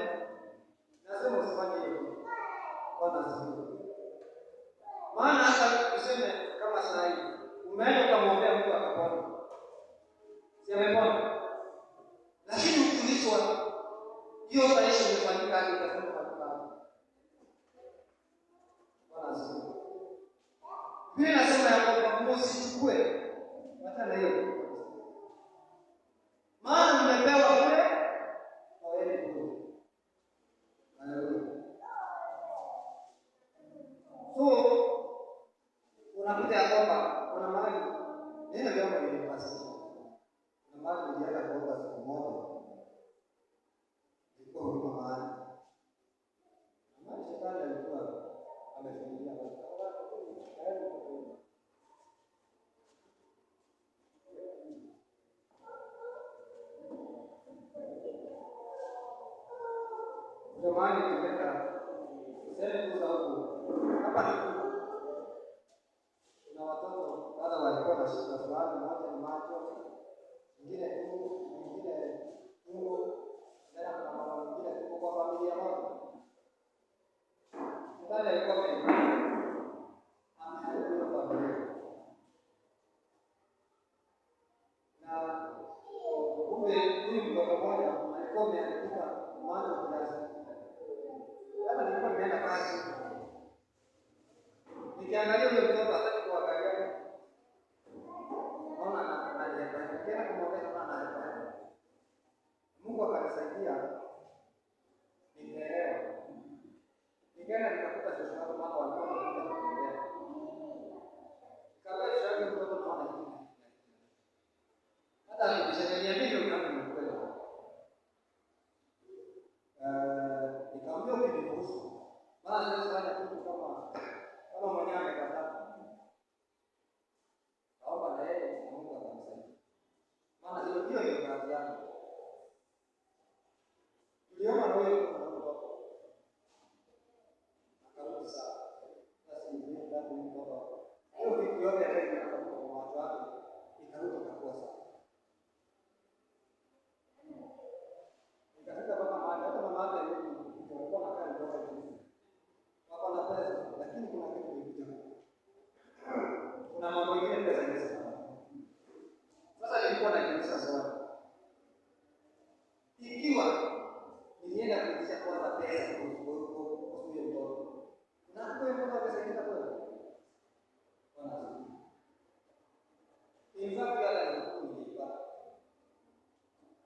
Umepona. Lakini ukiulizwa hiyo operation imefanyika hadi utasema kwa Bwana asifiwe. Biblia inasema ya kwamba msichukue hata na hiyo. Maana mmepewa kule kwa wewe kule. Haleluya. So unakuta ya kwamba kuna mahali neno jambo lilipasa. Kuna mahali nilienda kuomba siku moja. Ilikuwa huduma mahali. Mahali shetani alikuwa amefungia watu. Jamani tumeenda sasa kuza huko. Hapa ni kuna watoto baada walikuwa na shida fulani, mmoja ni macho, mwingine tumbo, mwingine tumbo, na kuna mwingine tumbo kwa familia moja. Ndani alikuwa pekee. Ameenda kwa familia. Na kumbe huyu mtoto mmoja alikuwa ameandika macho kiasi. Kama nilikuwa nimeenda kazi. Nikiangalia yule mtoto hataki kuangalia. Naona anaenda. Tena kumwambia kama anaenda. Mungu akanisaidia. Nikaelewa. Nikaenda nikakuta shosho wangu mama walikuwa wanakuja kutembea. Nikaangalia shosho yangu mtoto naona hivi. Hata nikishangalia mimi kama ni kweli. Nikamwambia ukiniruhusu. Maana sasa fanya kitu kama mwenyewe amekataa. Naomba na yeye Mungu atamsaidia. Maana hiyo ndio kazi yake. Tuliona wewe mtoto. Akarudi sana. Basi ndio ndio mtoto. Hiyo vitu yote yale kwa watu wake ikarudi ikakuwa sawa. Nikafika mpaka mahali hata mama yake alikuwa anakaa ndoa hivi. Wako na pesa lakini kuna kitu kingine. Kuna mambo mengine pesa hizo. Sasa nilikuwa najiuliza swali. Ikiwa nilienda kuitisha kwanza pesa kuhusu hiyo mtoto. Na kwa hiyo mtoto akasaidia kweli. Bwana. Ingawa yale nilikuwa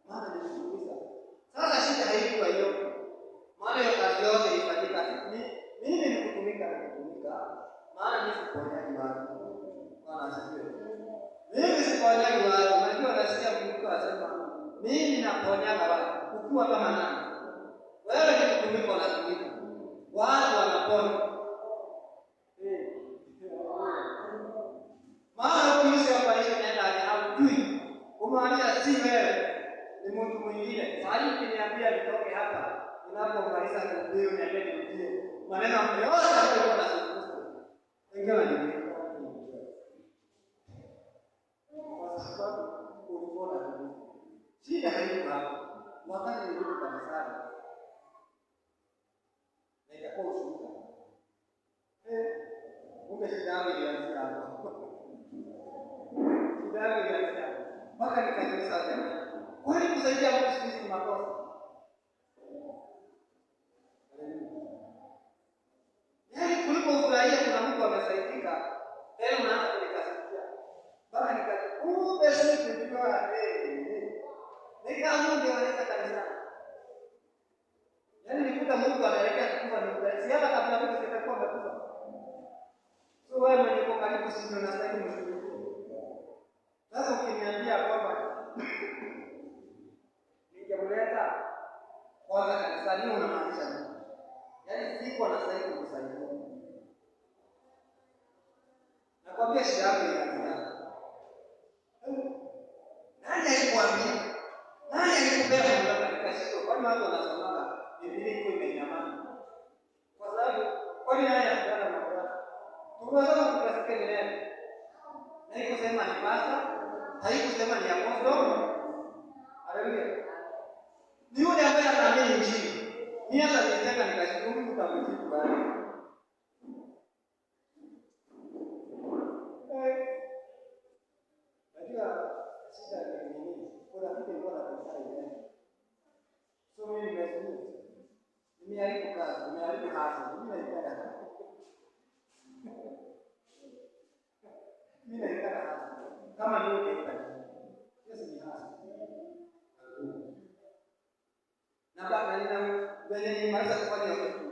maana nilijiuliza. Sasa shida haikuwa hiyo. Maana hiyo kazi yote ilifanyika. Mimi nikutumika. Maana mimi siponyaji watu. Bwana asifiwe. Mimi siponyaji watu. Unajua nasikia mtu anasema mimi naponyaga watu. Ukiwa kama nani? Wewe ni kutumika unatumika. Watu wanapona. Maana ukisha kufanisha naenda haujui. Kumaanisha si wewe. Ni mtu mwingine. Sasa ukiniambia nitoke hapa, ninapomaliza kuhubiri niambie nirudie. Maneno yote ambayo yanazungumzwa. Ingawa ni kwa sababu ulikuwa na shida haiko hapo. Wakati nilirudi kanisani. Na ikakuwa ushuhuda. Kumbe shida yangu ilianzia hapo. Shida yangu ilianzia hapo. Mpaka nikajiuliza tena. Kwani kusaidia mtu siku hizi ni makosa? Yaani kuliko ufurahia kuna mtu amesaidika, tena unaanza kunikasikia. Baba kumbe sisi tulikuwa nikaamua ndio analeta kanisani. Yaani nikuta mtu anaelekea kufa ni mzee. Hata kabla mtu sitakuwa amekufa. So wewe mwenye uko karibu sisi unastahili mshukuru. Sasa ukiniambia kwamba ningemleta kwanza kanisani unamaanisha nini? Yaani siko anastahili kumsaidia. Nakwambia shida yako inaanza. Nani alikwambia? Nani alikupea mamlaka nikashika? Kwani watu wanasemaga Biblia iko imeinamana? Kwa sababu kwani nani anataka mamlaka? Tunaweza kusikia ni nani? Na iko sema ni pasta, haikusema ni apostol. Haleluya. Ni yule ambaye anaamini Injili. Mimi hata nitaka nikashukuru mtamjibu bali. Najua shida ni nini? venye nimaliza kufanya kitu,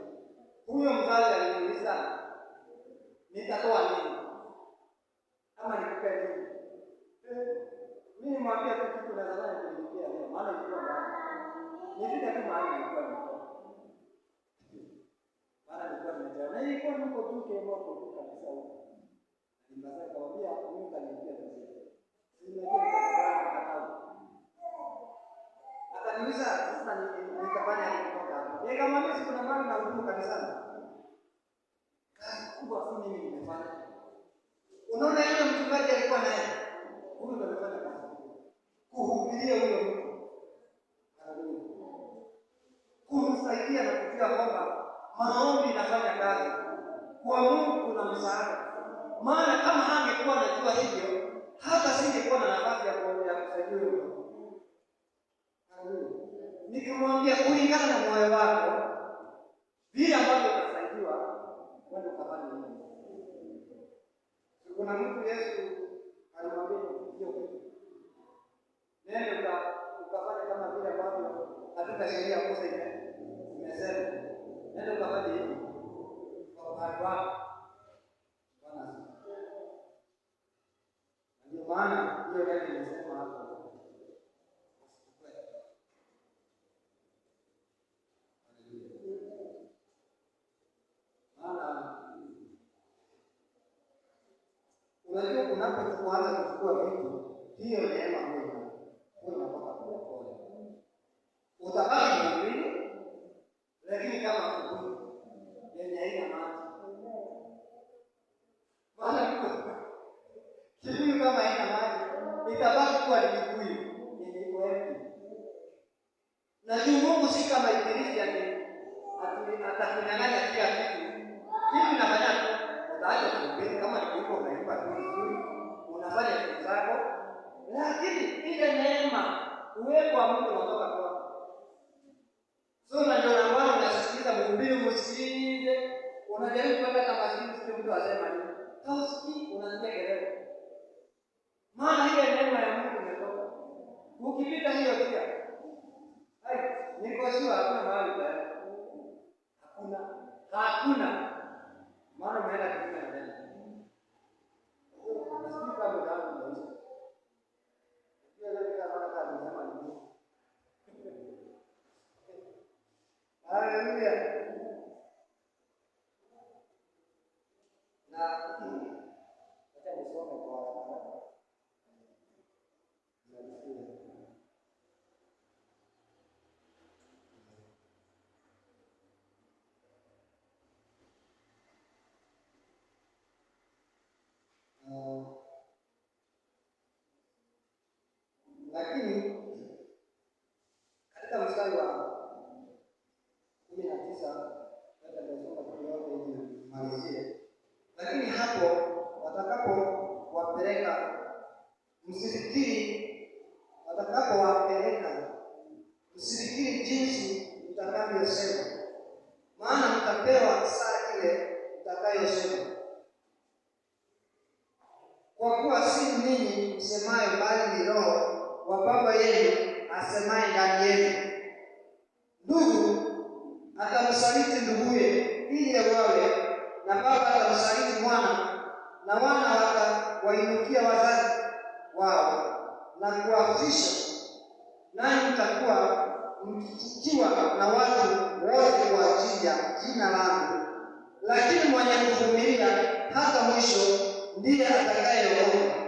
huyo mzazi aliniuliza nitatoa nini ama nikupe nini? Mimi nimwambia tu kitu na nadhani nilipia leo, maana nilikuwa mbali. Nifika tu mahali nilikuwa nimetoka. Maana nilikuwa nimetoka. Na ilikuwa niko tu kemo tu kabisa huko. Nimbaza kawaambia mimi kanipia pesa. Nimejua nitakao. Akaniuliza sasa nikafanya nini kutoka hapo? Nikamwambia siku na mali na hudumu kanisani. Kubwa si mimi nimefanya. Unaona yule mchungaji alikuwa naye. Huyo ndo alifanya kazi. Kuhubiria huyo mtu. Kumsaidia na kujua kwamba maombi inafanya kazi. Kwa Mungu kuna msaada. Maana kama hangekuwa anajua hivyo, hata singekuwa na nafasi ya kusaidia huyo. Nikimwambia kulingana na moyo wako, vile ambavyo utasaidiwa, wewe ukafanya nini? Kuna mtu Yesu alimwambia hiyo kitu. Nenda ukafanya kama vile ambavyo katika sheria ya Musa imesema. Nenda ukafanya hivi. Kwa watu wako. Bwana. Ndio maana hiyo ndio nimesema hapo. Unajua unapoanza kuchukua vitu, hiyo neema moja unapata kuokoa. Utabaki mwili, lakini kama kuku yenye haina maji. Maana kibuyu kama haina maji, itabaki kuwa ni kibuyu yenye iko empty. Na Mungu si kama Ibilisi atakunyang'anya kila kitu. Kitu inafanya tu utaacha kuhubiri kama nilivyo unaimba tu vizuri, unafanya vitu zako, lakini ile neema uwepo wa Mungu unatoka kwako. Sio ndio ambao unasikiliza mhubiri msikilize, unajaribu kwenda kama sisi mtu asema nini? Hausikii, unasikia kelele. Maana ile neema ya Mungu imetoka. Ukipita hiyo pia. Niko sure hakuna mahali pa. Hakuna. Maana umeenda kinyume na neno. Nasikia kama ndio maisha. Pia leo kama kama nimesema nini? Haleluya. Na acha nisome kwa haraka. Lakini katika mstari wa 19 hata nasoma kidogo ili malizie. Lakini hapo watakapowapeleka msifikiri jinsi mtakavyosema, maana mtapewa saa ile mtakayosema. Kwa kuwa si ninyi msemayo, bali ni Roho wa Baba yenu asemaye ndani yenu. Ndugu atamsaliti nduguye ili auawe, na baba atamsaliti mwana, na wana watawainukia wazazi wao na kuwafisha. Nanyi mtakuwa mkichukiwa na watu wote kwa ajili ya jina langu, lakini mwenye kuvumilia hata mwisho ndiye atakayeokoka.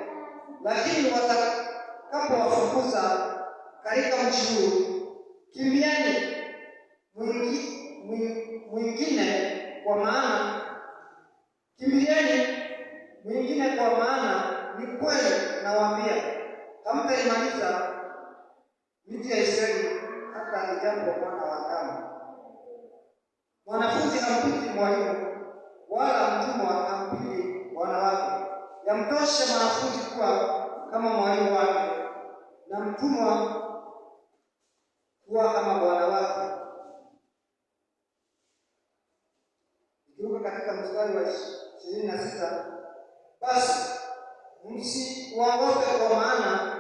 Lakini watakapowafukuza katika mji huu, kimbieni mwingine, kwa maana ni kweli nawaambia, hamtaimaliza miji ya Israeli hata ajapo Mwana wa Adamu. Mwanafunzi hampiti mwalimu, wala mtumwa hampiti bwana wake. Yamtoshe mwanafunzi kuwa kama mwalimu wake, na mtumwa kuwa kama bwana wake. Ikiruka katika mstari wa 26, basi msiwaogope, kwa maana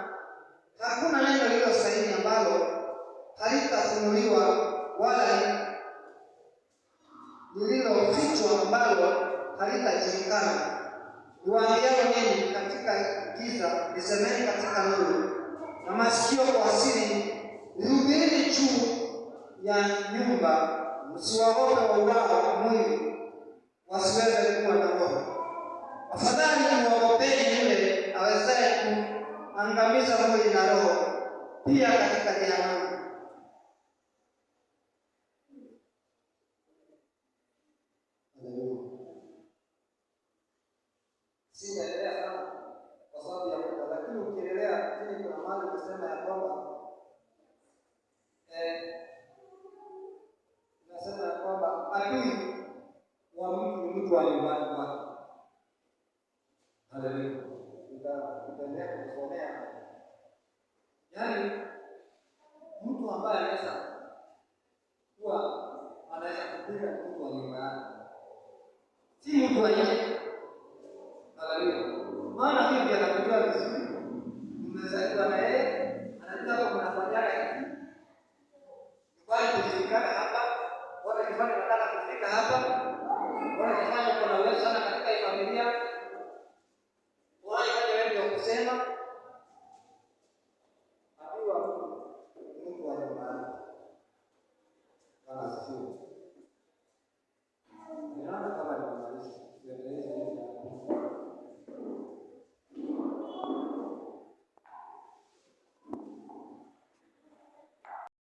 hakuna neno lililo sahihi ambalo halitafunuliwa wala lililofichwa ambalo halitajulikana. Niwaambieni ninyi katika giza, nisemeni katika nuru, na masikio kwa siri nihubiri juu ya nyumba. Msiwaope wauao mwili, wasiweze kuwa na roho. Afadhali muogopeni yule awezaye kuangamiza mwili na roho pia katika jehanamu. Sijaendelea sana kwa sababu ya muda, lakini ukiendelea chini kuna mahali kusema ya kwamba nasema ya kwamba adui wa mtu ni mtu wa nyumbani kwake. Haleluya. Tutaendelea kusomea. Yaani mtu ambaye anaweza kuwa anaweza kupiga mtu wa nyumbani, si mtu wa nje.